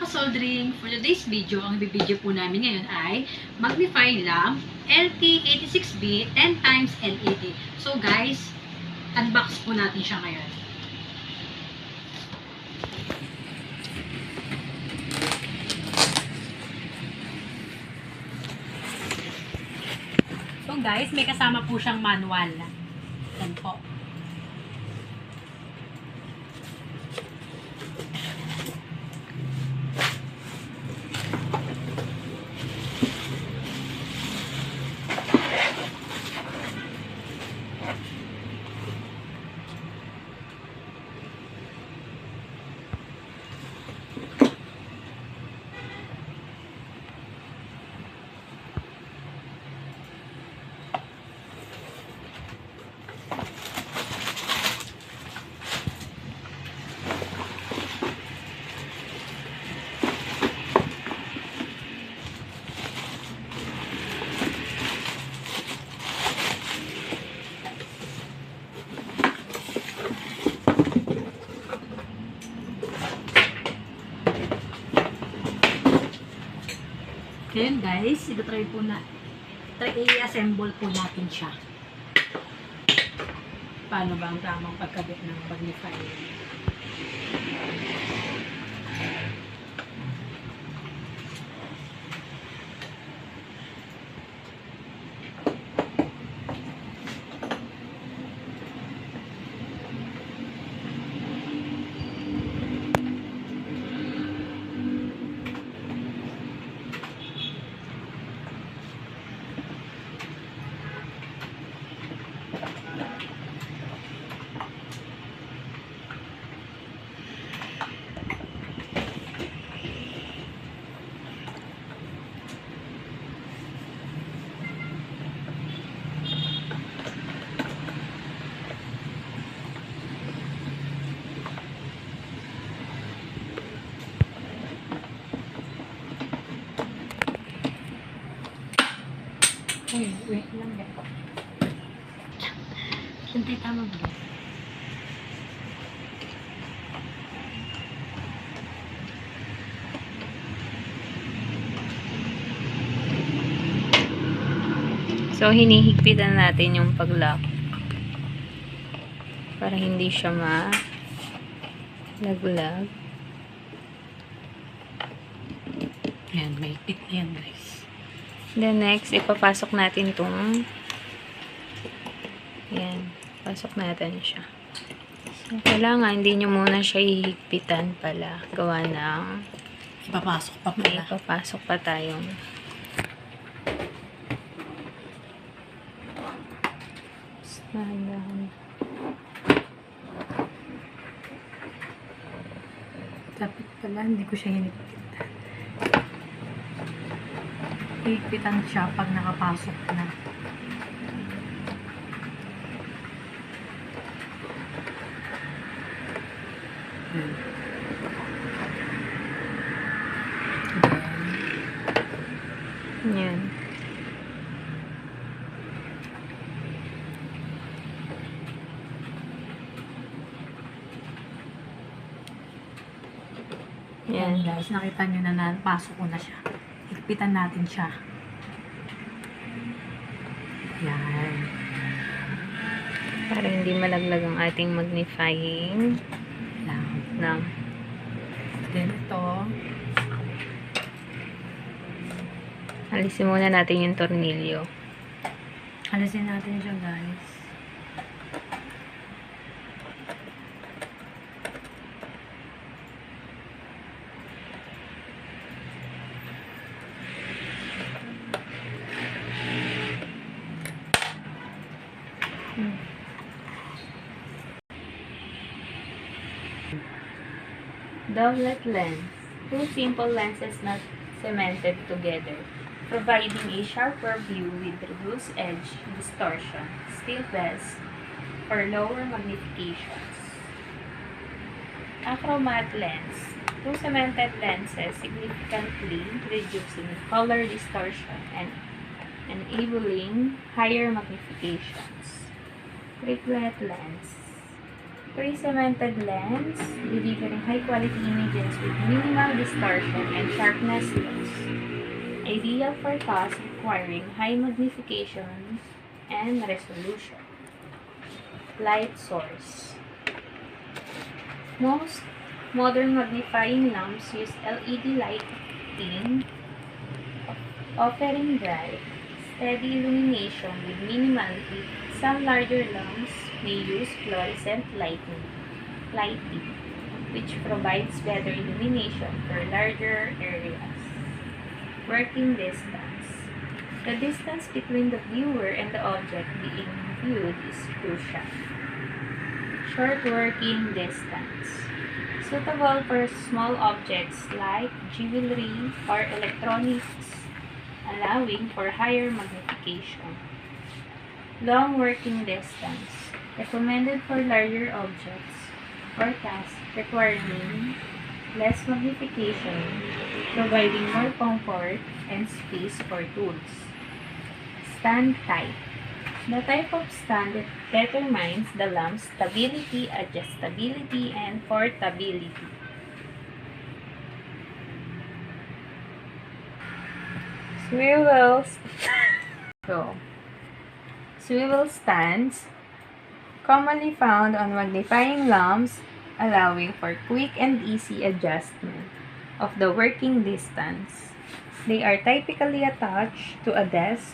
kasoldering, for today's video, ang bibidyo po namin ngayon ay Magnifying Lamp LT86B 10x LED. So guys, unbox po natin siya ngayon. So guys, may kasama po siyang manual. Yan po. Ayan guys, i-try po na i-assemble po natin siya. Paano ba ang tamang pagkabit ng magnifier? Wait lang ba? Siyempre tama ba? So, hinihigpitan natin yung pag-lock para hindi siya malaglag. Ayan, may higpit na yan guys. Then next, ipapasok natin itong yan, pasok natin siya. So, kailangan hindi nyo muna siya hihigpitan pala. Gawa ng Ipapasok pa pala. Ipapasok pa tayong dahan-dahan. Dapat pala, hindi ko siya hinigpitan. Higpitan siya pag nakapasok na. Yan. Yan guys, nakita nyo na napasok ko na siya. Higpitan natin siya. Yan. Para hindi malaglag ang ating magnifying lamp. Then ito. Alisin muna natin yung tornilyo. Alisin natin siya guys. Doublet lens. Two simple lenses not cemented together, providing a sharper view with reduced edge distortion, still best for lower magnifications. Achromat lens. Two cemented lenses significantly reducing color distortion and enabling higher magnifications. Triplet lens. Pre-cemented lens, delivering high-quality images with minimal distortion and sharpness loss. Ideal for tasks requiring high magnification and resolution. Light source. Most modern magnifying lamps use LED lighting, offering bright, steady illumination with minimal heat. Some larger lamps may use fluorescent lighting, which provides better illumination for larger areas. Working distance. The distance between the viewer and the object being viewed is crucial. Short working distance. Suitable for small objects like jewelry or electronics, allowing for higher magnification. Long working distance. Recommended for larger objects or tasks requiring less magnification, providing more comfort and space for tools. Stand type. The type of stand that determines the lamp's stability, adjustability, and portability. Swivel stands, commonly found on magnifying lamps, allowing for quick and easy adjustment of the working distance. They are typically attached to a desk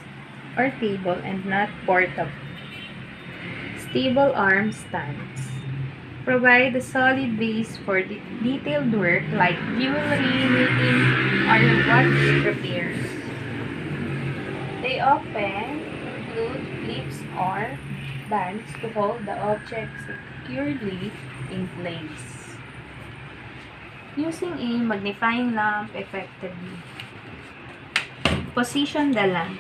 or table and not portable. Stable arm stands provide a solid base for detailed work like jewelry making or watch repairs. They often include clips or bands to hold the object securely in place. Using a magnifying lamp effectively. Position the lamp.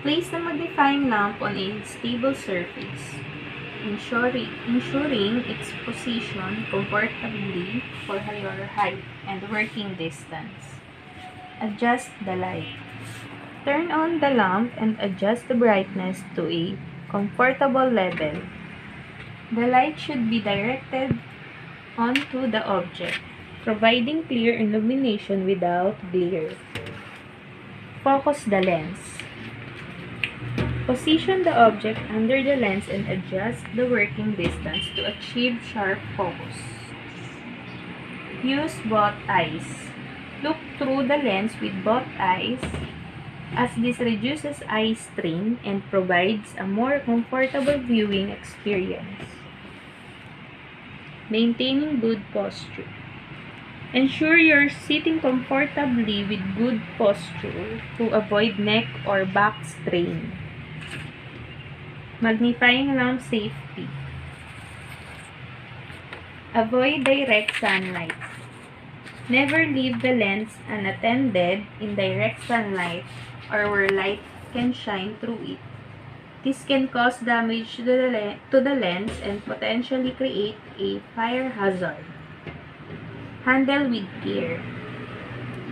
Place the magnifying lamp on a stable surface, ensuring its position comfortably for your height and working distance. Adjust the light. Turn on the lamp and adjust the brightness to a comfortable level. The light should be directed onto the object, providing clear illumination without glare. Focus the lens. Position the object under the lens and adjust the working distance to achieve sharp focus. Use both eyes. Look through the lens with both eyes, as this reduces eye strain and provides a more comfortable viewing experience. Maintaining good posture. Ensure you're sitting comfortably with good posture to avoid neck or back strain. Magnifying lamp safety. Avoid direct sunlight. Never leave the lens unattended in direct sunlight or where light can shine through it. This can cause damage to the lens and potentially create a fire hazard. Handle with care.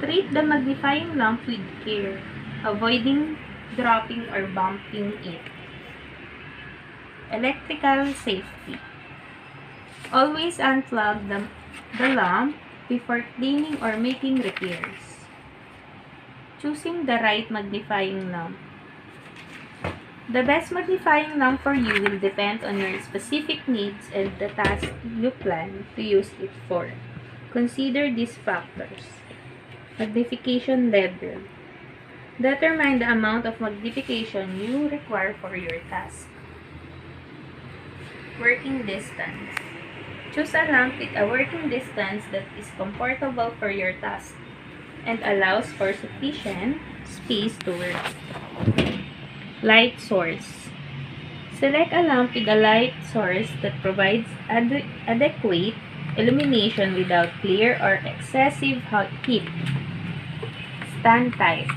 Treat the magnifying lamp with care, avoiding dropping or bumping it. Electrical safety. Always unplug the lamp before cleaning or making repairs. Choosing the right magnifying lamp. The best magnifying lamp for you will depend on your specific needs and the task you plan to use it for. Consider these factors. Magnification level. Determine the amount of magnification you require for your task. Working distance. Choose a lamp with a working distance that is comfortable for your task and allows for sufficient space to work. Light source. Select a lamp with a light source that provides adequate illumination without glare or excessive heat. Stand type.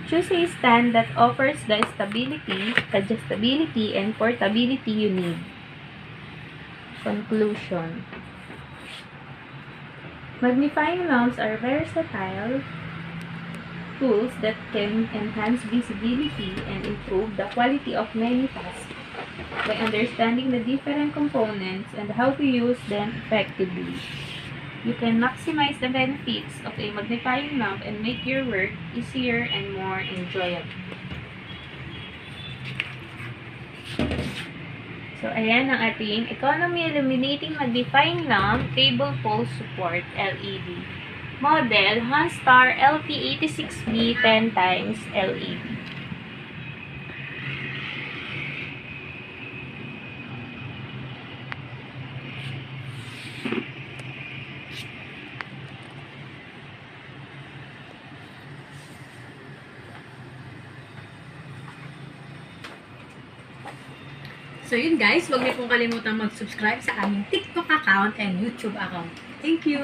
Choose a stand that offers the stability, adjustability, and portability you need. Conclusion. Magnifying lamps are versatile tools that can enhance visibility and improve the quality of many tasks. by understanding the different components and how to use them effectively. You can maximize the benefits of a magnifying lamp and make your work easier and more enjoyable. So, ayan ang ating Economy Illuminating Magnifying Lamp Table Pole Support LED. Model Hanstar LT86B 10X LED. So yun guys, huwag niyo pong kalimutan mag-subscribe sa aming TikTok account and YouTube account. Thank you!